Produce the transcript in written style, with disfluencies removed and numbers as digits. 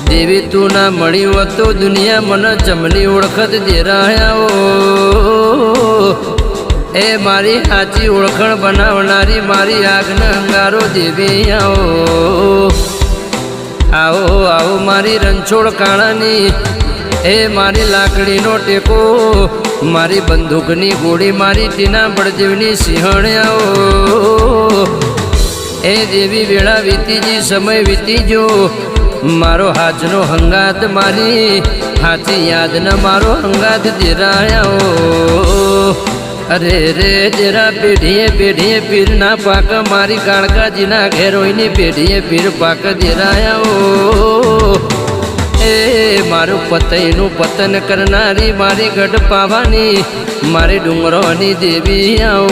देवी तू ना मड़ी हो तो दुनिया मन चमनी ओळखत देराया ए मारी हाची ओळखण बनावनारी मारी आगन अंगारो देवी आओ आओ मारी रंछोड़ काणानी ए मारी लाकड़ी नो टेको मारी बंदूक नी गोड़ी मारी टीना बड़देवनी सिंहण्याओ ए देवी वेळा वीती जी समय वीती जो मारो हाजनो हंगात मारी हाची याद न मारो हंगात देराया अरे रे तेरा पेढ़िए पेढ़िए पीर ना पाक मारी काड़का जीना घेरोईनी पेढ़िए पीर पाक देराया ए मारू पतईनु पतन करनारी मारी गढ़ पावानी मारी डूंगरोनी देवी आओ।